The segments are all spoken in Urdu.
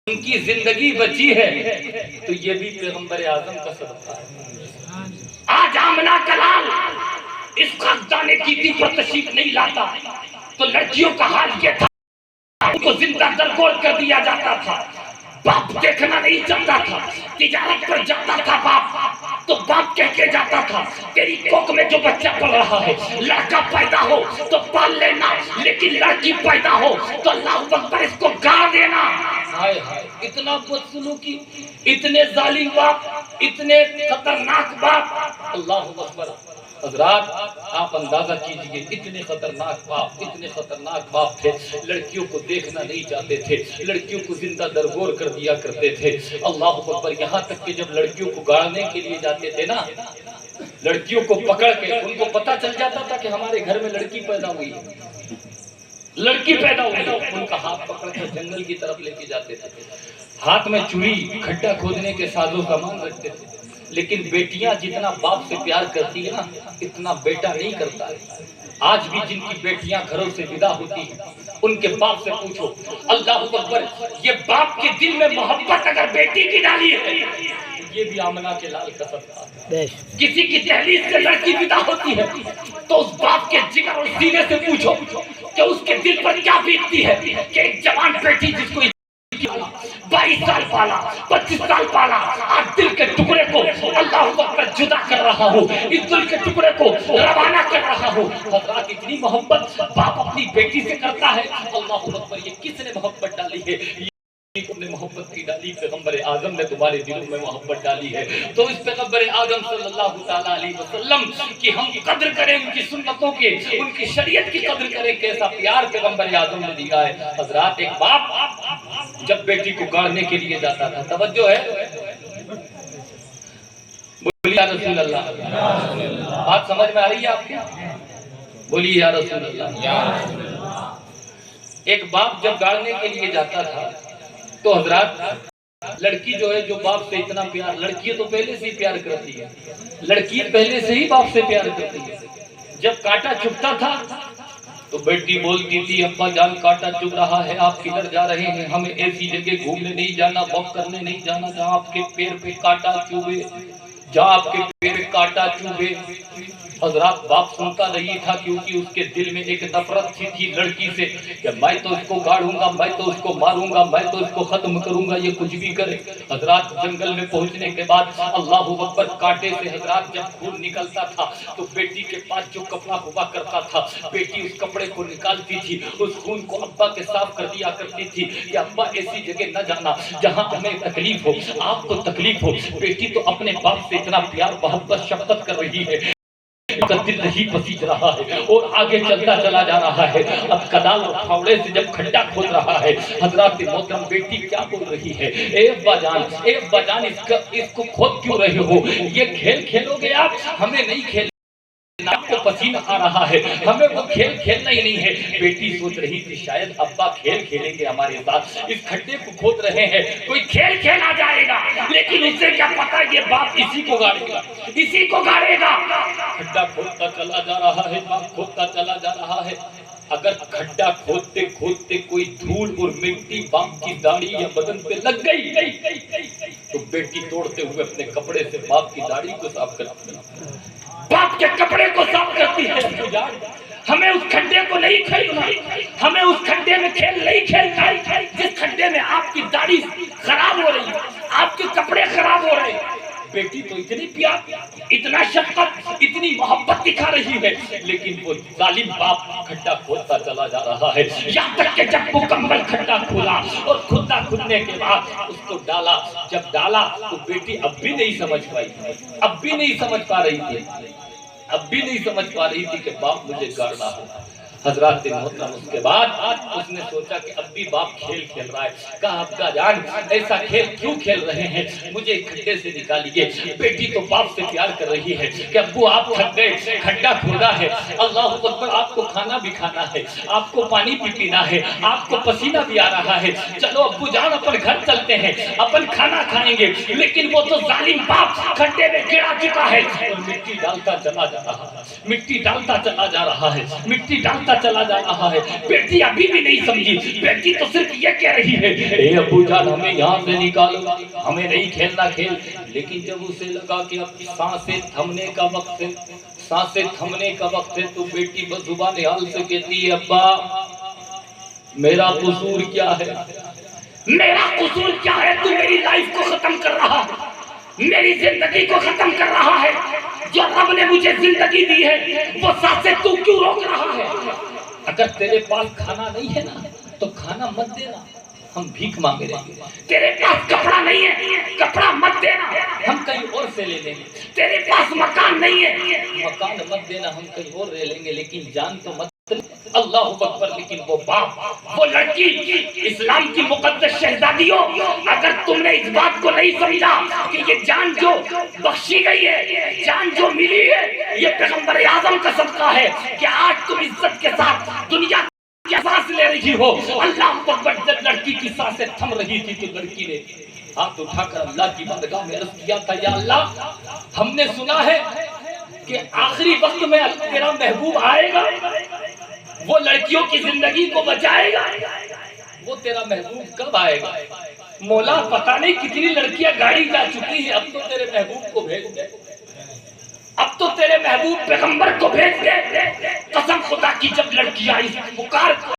ان کی زندگی بچی ہے تو یہ بھی پیغمبر اعظم کا صدقہ ہے۔ آج آمنہ کا لال اس خاکدان گیتی پر تشریف نہیں لاتا تو لڑکیوں کا حال یہ تھا، ان کو زندہ درگور کر دیا جاتا تھا۔ باپ دیکھنا نہیں چاہتا تھا، تجارت پر جاتا تھا باپ تو باپ کہہ کے جاتا تھا تیری کوکھ میں جو بچہ پڑ رہا ہے، لڑکا پیدا ہو تو پال لینا، لیکن لڑکی پیدا ہو تو اللہ اکبر اس کو گاڑ دینا۔ ہائے ہائے، اتنا بدسلوکی، اتنے ظالم باپ، اتنے خطرناک باپ، اللہ اکبر۔ حضرات آپ اندازہ کیجئے، اتنے خطرناک باپ تھے، لڑکیوں کو دیکھنا نہیں چاہتے تھے، لڑکیوں کو زندہ درگور کر دیا کرتے تھے۔ اللہ اکبر، یہاں تک کہ جب لڑکیوں کو گاڑنے کے لیے جاتے تھے نا، لڑکیوں کو پکڑ کے ان کو پتہ چل جاتا تھا کہ ہمارے گھر میں لڑکی پیدا ہوئی ہے، لڑکی پیدا ہوئی ہے، ان کا ہاتھ پکڑ کر جنگل کی طرف لے کے جاتے تھے، ہاتھ میں چوری، کھڈا کھودنے کے ساز و سامان رکھتے تھے۔ لیکن بیٹیاں جتنا باپ سے پیار کرتی ہیں نا، اتنا بیٹا نہیں کرتا ہے۔ آج بھی جن کی بیٹیاں گھروں سے ودا ہوتی ہیں، ان کے باپ سے پوچھو، اللہ اکبر، یہ باپ کے دل میں محبت اگر بیٹی کی ڈالی ہے، یہ بھی آمنہ کے لال کا صدقہ ہے۔ کسی کی دہلیز سے لڑکی ودا ہوتی ہے تو اس باپ کے جگر اور سینے سے پوچھو کہ اس کے دل پر کیا بیتتی ہے کہ ایک جوان بیٹی جس کو 22 سال پالا، 25 سال پالا، آج دل کے ٹکڑے کو اللہ اکبر جدا کر رہا ہوں، اس دل کے ٹکڑے کو روانہ کر رہا ہوں۔ حضرات، اتنی محبت باپ اپنی بیٹی سے کرتا ہے، اللہ اکبر، یہ کس نے محبت ڈالی ہے؟ تم نے محبت کی ڈالی، پیغمبر اعظم نے تمہارے دلوں میں محبت ڈالی ہے۔ تو اس پیغمبر اعظم صلی اللہ تعالیٰ علیہ وسلم کی ہم قدر کریں، ان کی سنتوں کے، ان کی شریعت کی قدر کریں، کیسا پیار پیغمبر اعظم نے دیا ہے۔ حضرات، ایک باپ جب بیٹی کو گاڑنے کے لیے جاتا تھا، توجہ ہے، بولیے یا رسول اللہ، بات سمجھ میں آ رہی ہے آپ کے؟ بولیے یا رسول اللہ۔ ایک باپ جب گاڑنے کے لیے جاتا تھا تو حضرات، لڑکی جو ہے، جو باپ سے اتنا پیار، لڑکی تو پہلے سے ہی پیار کرتی ہے، لڑکی پہلے سے ہی باپ سے پیار کرتی ہے۔ جب کانٹا چبھتا تھا تو بیٹی بولتی تھی، ابا جان کانٹا چبھ رہا ہے، آپ کدھر جا رہے ہیں؟ ہمیں ایسی جگہ گھومنے نہیں جانا، واک کرنے نہیں جانا جہاں آپ کے پیر پہ کانٹا چبھے، جہاں آپ کے پیر پہ کانٹا چبھے۔ حضرات، باپ سنتا نہیں تھا، کیونکہ اس کے دل میں ایک نفرت تھی لڑکی سے کہ میں تو اس کو گاڑوں گا، میں تو اس کو ماروں گا، میں تو اس کو ختم کروں گا، یہ کچھ بھی کرے۔ حضرات، جنگل میں پہنچنے کے بعد اللہ اکبر، کانٹے سے حضرات جب خون نکلتا تھا تو بیٹی کے پاس جو کپڑا ہوا کرتا تھا، بیٹی اس کپڑے کو نکالتی تھی، اس خون کو ابا کے صاف کر دیا کرتی تھی کہ ابا ایسی جگہ نہ جانا جہاں ہمیں تکلیف ہو، آپ کو تکلیف ہو۔ بیٹی تو اپنے باپ سے اتنا پیار محبت شفقت کر رہی ہے، کا دل نہیں پسیج رہا ہے اور آگے چلتا چلا جا رہا ہے۔ اب کدال اور پھاوڑے سے جب کھڈا کھود رہا ہے، حضرات محترم، بیٹی کیا بول رہی ہے؟ اے ابا جان، اس کو کھود کیوں رہے ہو؟ یہ کھیل کھیلو گے آپ؟ ہمیں نہیں کھیلنا، آپ کو پسینہ آ رہا ہے، ہمیں وہ کھیل کھیلنا ہی نہیں ہے۔ بیٹی سوچ رہی تھی شاید ابا کھیل کھیلیں گے ہمارے ساتھ، اس کھڈے کو کھود رہے ہیں، کوئی کھیل کھیلا جائے گا، لیکن اسے کیا پتا یہ باپ اسی کو گاڑے گا، اسی کو گاڑے گا۔ کھڈا کھودتا چلا جا رہا ہے، باپ کھودتا چلا جا رہا ہے۔ اگر کھڈا کھودتے کھودتے کوئی دھول اور مٹی باپ کی داڑھی یا بدن پہ لگ گئی تو بیٹی توڑتے ہوئے اپنے کپڑے سے باپ کی داڑھی کو صاف کرتی ہے، باپ کے کپڑے کو صاف کرتی ہے۔ ہمیں اس کھڈے کو نہیں کھیلنا، ہمیں اس کھڈے میں کھیل نہیں کھیلنا جس کھڈے میں آپ کی داڑھی خراب ہو رہی ہے، آپ کے کپڑے خراب ہو رہے ہیں۔ بیٹی تو اتنی پیار، اتنا شفقت، اتنی محبت دکھا رہی ہے، لیکن وہ ظالم باپ کھڈا کھودتا چلا جا رہا ہے، یہاں تک کہ جب مکمل کھڈا کھولا اور کھدا کھودنے کے بعد اس کو ڈالا، جب ڈالا تو بیٹی اب بھی نہیں سمجھ پائی، اب بھی نہیں سمجھ پا رہی تھی کہ باپ مجھے گاڑنا ہے۔ حضرات محترم، اس کے بعد اس نے سوچا کہ اب بھی باپ کھیل کھیل رہا ہے، کہا ابا جان ایسا کھیل کیوں کھیل رہے ہیں، مجھے کھڈے سے نکالیے۔ بیٹی تو باپ سے پیار کر رہی ہے کہ ابو آپ تھک گئے، کھڈا کھودا ہے، اللہ اکبر، آپ کو کھانا بھی کھانا ہے، آپ کو پانی بھی پینا ہے، آپ کو پسینہ بھی آ رہا ہے، چلو ابو جان اپن گھر چلتے ہیں، اپن کھانا کھائیں گے۔ لیکن وہ تو ظالم باپ کھڈے میں گرا چکا ہے اور مٹی ڈالتا چلا جا رہا ہے۔ مٹی ڈالتا چلا جا رہا ہے، مٹی ڈالتا چلا جا رہا ہے. بیٹی ابھی بھی نہیں سمجھی. بیٹی تو صرف یہ کہہ رہی ہے اے ابو جان ہمیں یہاں سے نکالو، ہمیں نہیں کھیلنا کھیل. لیکن جب اسے لگا کہ اب سانسیں تھمنے کا وقت ہے، سانسیں تھمنے کا وقت ہے، تو بیٹی بزبان حال سے کہتی ہے ابا میرا قصور کیا ہے؟ میرا قصور کیا ہے؟ تو میری لائف کو ختم کر رہا ہے، میری زندگی کو ختم کر رہا ہے. جو رب نے مجھے زندگی دی ہے وہ سانسیں تو کیوں روک رہا ہے؟ اگر تیرے پاس کھانا نہیں ہے نا تو کھانا مت دینا، ہم بھیک مانگے رہیں گے. تیرے پاس کپڑا نہیں ہے، کپڑا مت دینا، ہم کہیں اور سے لے لیں گے. تیرے پاس مکان نہیں ہے، مکان مت دینا، ہم کہیں اور لے لیں گے. لیکن جان تو مت. اللہ اکبر. لیکن وہ باپ، وہ لڑکی، اسلام کی مقدس شہزادیوں، اگر تم نے اس بات کو نہیں سمجھا کہ یہ جان جو بخشی گئی ہے، جان جو ملی ہے، یہ پیغمبر اعظم کا صدقہ ہے کہ آج تم عزت کے ساتھ دنیا کی سانس لے رہی ہو. اللہ اکبر. جب لڑکی کی سانسیں تھم رہی تھی تو لڑکی نے ہاتھ اٹھا کر اللہ کی بارگاہ میں عرض کیا تھا یا اللہ ہم نے سنا ہے کہ آخری وقت میں تیرا محبوب آئے گا، وہ لڑکیوں کی زندگی کو بچائے گا. وہ تیرا محبوب کب آئے گا؟ مولا پتہ نہیں کتنی لڑکیاں گاڑی جا چکی ہیں، اب تو تیرے محبوب کو بھیج دے، اب تو تیرے محبوب پیغمبر کو بھیج دے. قسم خدا کی جب لڑکیاں اس پکار کو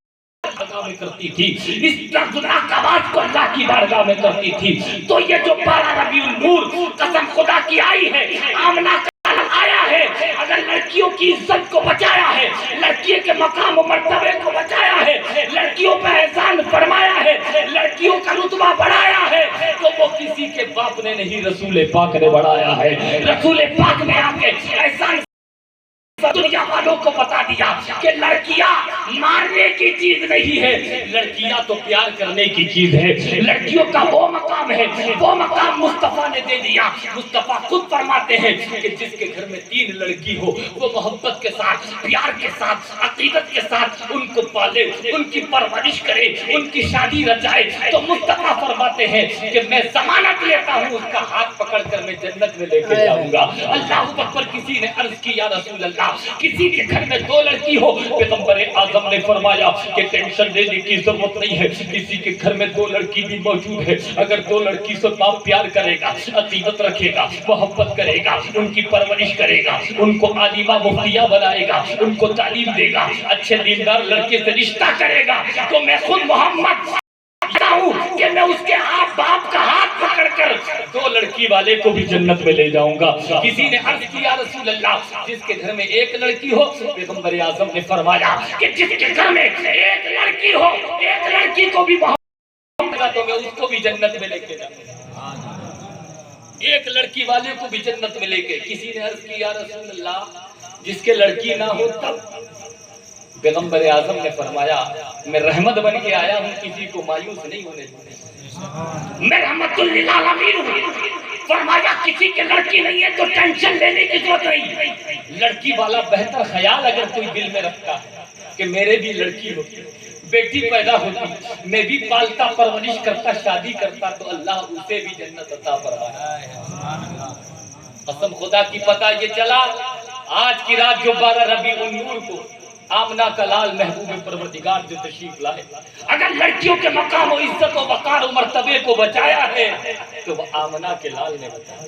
بارگاہ میں کرتی تھی، اس دردناک آواز کو اللہ کی بارگاہ میں کرتی تھی، تو یہ جو 12 ربیع النور قسم خدا کی آئی ہے، آمنہ کا آیا ہے. اگر لڑکیوں کی عزت کو بچایا ہے، لڑکی کے مقام و مرتبے کو بچایا ہے، لڑکیوں پہ احسان فرمایا ہے، لڑکیوں کا رتبہ بڑھایا ہے، تو وہ کسی کے باپ نے نہیں، رسول پاک نے بڑھایا ہے. رسول پاک نے آ کے احسان دنیا والوں کو بتا دیا کہ لڑکیاں مارنے کی چیز نہیں ہے، لڑکیاں تو پیار کرنے کی چیز ہے. لڑکیوں کا وہ مقام ہے، وہ مقام مصطفیٰ نے دے دیا. مصطفیٰ خود فرماتے ہیں کہ جس کے گھر میں 3 لڑکی ہو وہ محبت کے ساتھ، پیار کے ساتھ، عقیدت کے ساتھ ان کو پالے، ان کی پرورش کرے، ان کی شادی رچائے. تو مصطفیٰ فرماتے ہیں کہ میں ضمانت لیتا ہوں اس کا ہاتھ پکڑ کر میں جنت میں لے کے جاؤں گا. اللہ اکبر. کسی نے عرض کی یا رسول اللہ کسی کے گھر میں 2 لڑکی ہو، پیغمبر اعظم نے فرمایا کہ ٹینشن لینے کی ضرورت نہیں ہے. کسی کے گھر میں 2 لڑکی بھی موجود ہے، اگر 2 لڑکی سے باپ پیار کرے گا، عقیدت رکھے گا، محبت کرے گا، ان کی پرورش کرے گا، ان کو عالمہ مفتیہ بنائے گا، ان کو تعلیم دے گا، اچھے دیندار لڑکے سے رشتہ کرے گا، تو میں خود محمد ہوں کہ میں اس کے باپ کا ہاتھ پکڑ کر 2 لڑکی والے کو بھی جنت میں لے جاؤں گا. کسی نے عرض کیا رسول اللہ جس کے گھر میں 1 لڑکی ہو، پیغمبر اعظم نے فرمایا کہ جس کے گھر میں 1 لڑکی ہو، 1 لڑکی کو بھی محبت کرے تو میں اس کو بھی جنت میں لے کے جاؤں گا. 1 لڑکی والے کو بھی جنت میں لے کے. کسی نے عرض کیا رسول اللہ جس کے لڑکی نہ ہو تب؟ پیغمبر اعظم نے فرمایا میں رحمت بن کے آیا ہوں، کسی کو مایوس نہیں ہونے دوں، میں رحمت للعالمین ہوں. فرمایا کسی کے لڑکی نہیں ہے تو ٹینشن لینے کی ضرورت نہیں. لڑکی والا بہتر خیال اگر کوئی دل میں رکھتا ہے کہ میرے بھی لڑکی ہوتی، بیٹی پیدا ہوتی، میں بھی پالتا پرورش کرتا، شادی کرتا، تو اللہ اسے بھی جنت عطا فرمایا. قسم خدا کی پتہ یہ چلا آج کی رات جو 12 ربیع النور کو آمنہ کا لال محبوب پروردگار جو تشریف لائے، اگر لڑکیوں کے مقام و عزت و وقار و مرتبے کو بچایا ہے تو وہ آمنہ کے لال نے بچایا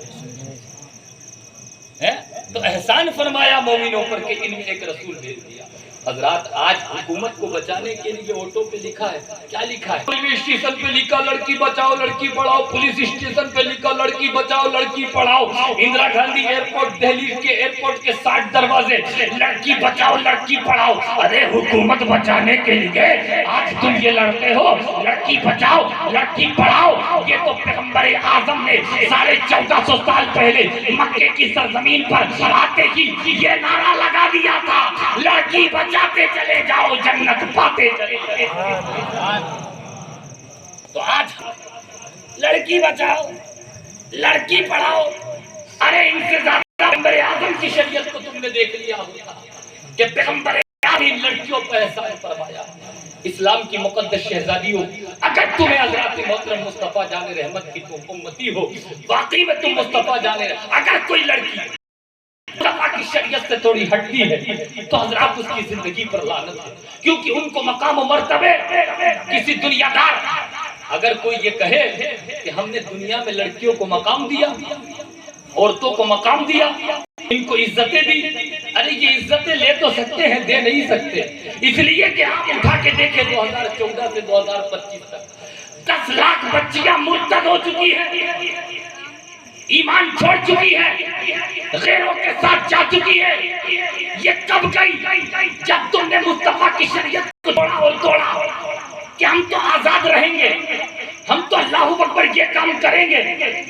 ہے. تو احسان فرمایا مومنوں پر کہ ان میں ایک رسول بھیج دیا. حضرات آج حکومت کو بچانے کے لیے آٹو پہ لکھا ہے، کیا لکھا ہے؟ ریلوے اسٹیشن پہ لکھا لڑکی بچاؤ لڑکی پڑھاؤ، پولیس اسٹیشن پہ لکھا لڑکی بچاؤ لڑکی پڑھاؤ، اندرا گاندھی ایئرپورٹ دہلی کے ایئرپورٹ کے 60 دروازے لڑکی بچاؤ لڑکی پڑھاؤ. ارے حکومت بچانے کے لیے آج تم یہ لڑتے ہو لڑکی بچاؤ لڑکی پڑھاؤ. یہ تو پیغمبر اعظم نے 1450 سال پہلے مکے کی سرزمین پر آتے ہی یہ نعرہ لگا دیا تھا، لڑکی بچاتے چلے جاؤ جنت پاتے چلے جاؤ. تو آج لڑکی بچاؤ لڑکی پڑھاؤ. ارے ان سے زیادہ پیغمبر اعظم کی شریعت کو تم نے دیکھ لیا ہوگا کہ پیغمبر اعظم لڑکیوں پر احسان فرمایا. اسلام کی مقدس شہزادیوں، اگر تمہیں حضرات محترم مصطفیٰ جان رحمت کی تم امتی ہو، واقعی میں تم مصطفیٰ جان رحمت. اگر کوئی لڑکی مصطفیٰ کی شریعت سے تھوڑی ہٹتی ہے تو حضرات اس کی زندگی پر لعنت ہے، کیونکہ ان کو مقام و مرتبے کسی دنیا دار اگر کوئی یہ کہے کہ ہم نے دنیا میں لڑکیوں کو مقام دیا، عورتوں کو مقام دیا، ان کو عزتیں دی، ارے یہ عزتیں لے تو سکتے ہیں، دے نہیں سکتے، اس لیے کہ آپ اٹھا کے دیکھیں 2014 سے 2025 تک 10 لاکھ بچیاں مرتد ہو چکی ہیں، ایمان چھوڑ چکی ہے، غیروں کے ساتھ جا چکی ہے۔ یہ کب گئی؟ جب تم نے مصطفیٰ کی شریعت کو توڑا کہ ہم تو آزاد رہیں گے، ہم تو اللہ اکبر یہ کام کریں گے۔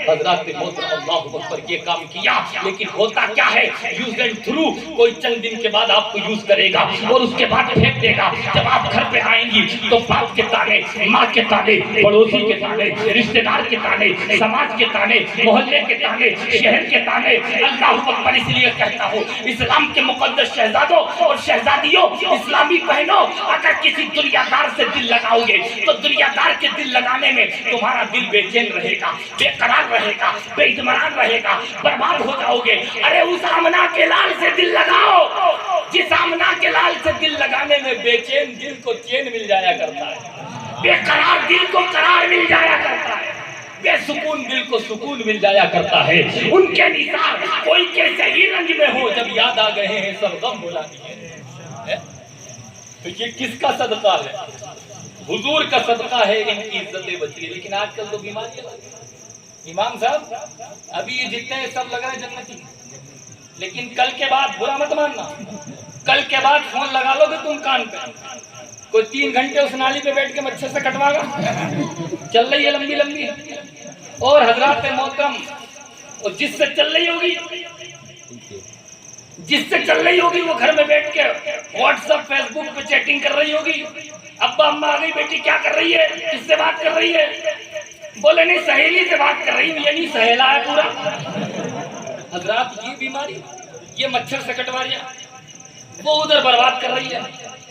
حضرات محترم اللہ اکبر یہ کام کیا، لیکن ہوتا کیا ہے؟ یوز اینڈ تھرو، کوئی چند دن کے بعد آپ کو یوز کرے گا اور اس کے بعد پھینک دے گا۔ جب آپ گھر پہ آئیں گی تو باپ کے تانے، ماں کے تانے، پڑوسی کے تانے، رشتہ دار کے تانے، سماج کے تانے، محلے کے تانے، شہر کے تانے۔ اللہ اکبر اس لیے کہتا ہوں، اسلام کے مقدس شہزادوں اور شہزادیوں، اسلامی بہنوں، اگر کسی دنیا دار سے دل لگاؤ گے تو دنیا دار کے دل لگانے میں تمہارا دل بے چین رہے گا، بے قرار رہے گا، بے اطمینان رہے گا، برباد ہو جاؤ گے۔ ارے اس آمنہ کے لال سے دل لگاؤ، جس آمنہ کے لال سے دل لگانے میں بے چین دل کو چین مل جایا کرتا ہے، بے قرار دل کو قرار مل جایا کرتا ہے، بے سکون دل کو سکون مل جایا کرتا ہے۔ ان کے نثار کوئی کیسے ہی رنج میں ہو، جب یاد آ گئے ہیں سب غم بھلا دیے۔ تو یہ کس کا صدقہ ہے؟ حضور کا صدقہ ہے، ان کی عزتیں بچی۔ لیکن آج کل تو بیماریاں لگ گئی۔ امام صاحب ابھی یہ جتنے سب لگ رہے ہیں جنتی، لیکن کل کے بعد برا مت ماننا، کل کے بعد فون لگا لو گے تم کان پہ، کوئی 3 گھنٹے اس نالی پہ بیٹھ کے مچھر سے کٹوا گا، چل رہی ہے لمبی لمبی۔ اور حضرات محترم، اور جس سے چل رہی ہوگی، وہ گھر میں بیٹھ کے واٹس ایپ فیس بک پہ چیٹنگ کر رہی ہوگی، ابا اماں آ گئی، بیٹی کیا کر رہی ہے، کس سے بات کر رہی ہے، بولے نہیں سہیلی سے بات کر رہی ہوں، یہ نہیں سہیلا ہے پورا۔ حضرات یہ بیماری، یہ مچھر سے کٹواریاں، وہ ادھر برباد کر رہی ہے۔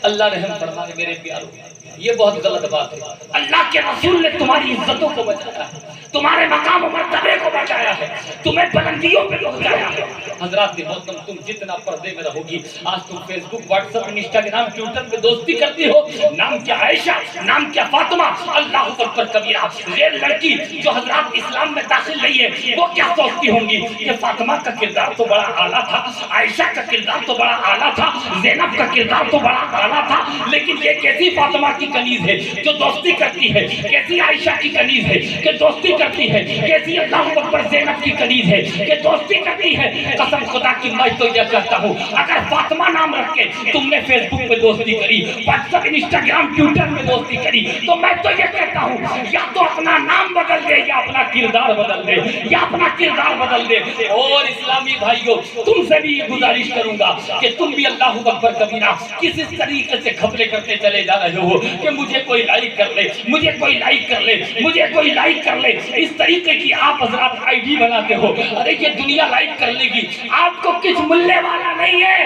اللہ رحم فرمائے میرے پیاروں، یہ بہت غلط بات ہے۔ اللہ کے رسول نے تمہاری عزتوں کو بچایا ہے، تمہارے مقام و مرتبے کو بچایا ہے، تمہیں بلندیوں پہ پہنچایا ہے۔ حضرات محترم، تم جتنا پردے میں رہو گی، آج تم فیس بک، واٹس ایپ، انسٹاگرام، ٹویٹر پہ دوستی کرتی ہو، نام کیا عائشہ، نام کیا فاطمہ، اللہ اکبر کبیرہ۔ یہ لڑکی جو حضرات اسلام میں داخل نہیں ہے، وہ کیا سوچتی ہوں گی کہ فاطمہ کا کردار تو بڑا اعلیٰ تھا، عائشہ کا کردار تو بڑا اعلیٰ تھا، زینب کا کردار تو بڑا اعلیٰ تھا، لیکن یہ کیسی فاطمہ کی کنیز ہے جو دوستی کرتی ہے، کیسی عائشہ کی کنیز ہے کہ دوستی کرتی ہے، کیسی اللہ اکبر زینب کی کنیز ہے کہ دوستی کرتی ہے۔ قسم خدا کی میں تو یہ کہتا ہوں، اگر فاطمہ نام رکھ کے تم نے فیس بک پہ دوستی کری، واٹس ایپ، انسٹاگرام، ٹویٹر میں دوستی کری، تو میں تو یہ کہتا ہوں یا تو اپنا نام بدل دے یا اپنا کردار بدل دے، یا اپنا کردار بدل دے۔ اور اسلامی بھائیوں، تم سے بھی یہ گزارش کروں گا کہ تم بھی اللہ اکبر کبیرہ کس اس طریقے سے گھپلے کرتے چلے جا رہے ہو کہ مجھے کوئی لائک کر لے، مجھے کوئی لائک کر لے، مجھے کوئی لائک کر لے، اس طریقے کی آپ حضرات آئی ڈی بناتے ہو۔ ارے یہ دنیا لائک کر لے گی، آپ کو کچھ ملنے والا نہیں ہے۔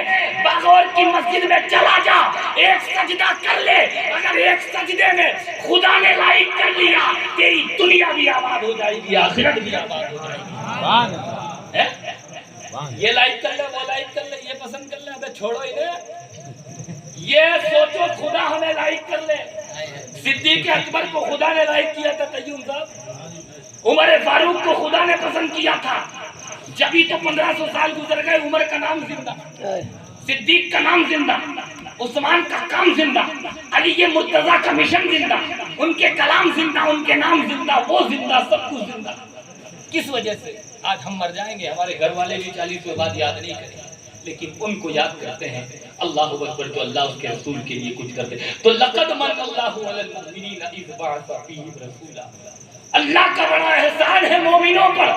باغور کی مسجد میں چلا جا، ایک سجدہ کر لے، اگر ایک سجدے میں خدا نے لائک کر لیا، تیری دنیا بھی آباد ہو جائے گی، آخرت بھی آباد ہو جائے گی۔ یہ لائک کر لے، وہ لائک کر لے، یہ پسند کر لے، ابے چھوڑو انہیں۔ یہ سوچو خدا ہمیں لائک کر لے۔ صدیق اکبر کو خدا نے لائک کیا تھا، قیوم صاحب، عمر فاروق کو خدا نے پسند کیا تھا، جبھی تو 1500 سال گزر گئے، عمر کا نام زندہ، صدیق کا نام زندہ، عثمان کا کام زندہ، علی مرتضیٰ کا مشن زندہ، ان کے کلام زندہ، ان کے نام زندہ، وہ زندہ، سب کچھ زندہ۔ کس وجہ سے آج ہم مر جائیں گے، ہمارے گھر والے بھی 40 کے بعد یاد نہیں کریں، لیکن ان کو یاد کرتے ہیں۔ اللہ اکبر، جو اللہ اس کے رسول کے لیے کچھ کرتے۔ تو لقد من اللہ علی المؤمنین اذ بعث فیہم رسولا، اللہ کا بڑا احسان ہے مومنوں پر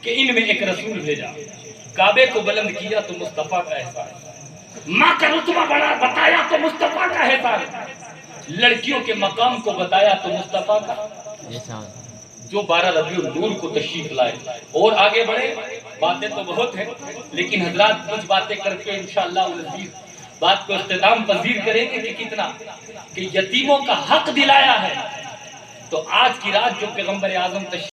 کہ ان میں ایک رسول بھیجا۔ کعبے کو بلند کیا تو مصطفیٰ کا احسان، ماں کا رتبہ بڑا بتایا تو مصطفیٰ کا احسان، لڑکیوں کے مقام کو بتایا تو مصطفیٰ کا احسان، جو 12 ربیع النور کو تشریف لائے۔ اور آگے بڑھے، باتیں تو بہت ہیں، لیکن حضرات کچھ باتیں کر کے انشاءاللہ العزیز بات کو اختتام پذیر کریں گے کہ کتنا کہ یتیموں کا حق دلایا ہے۔ تو آج کی رات جو پیغمبر اعظم تشریف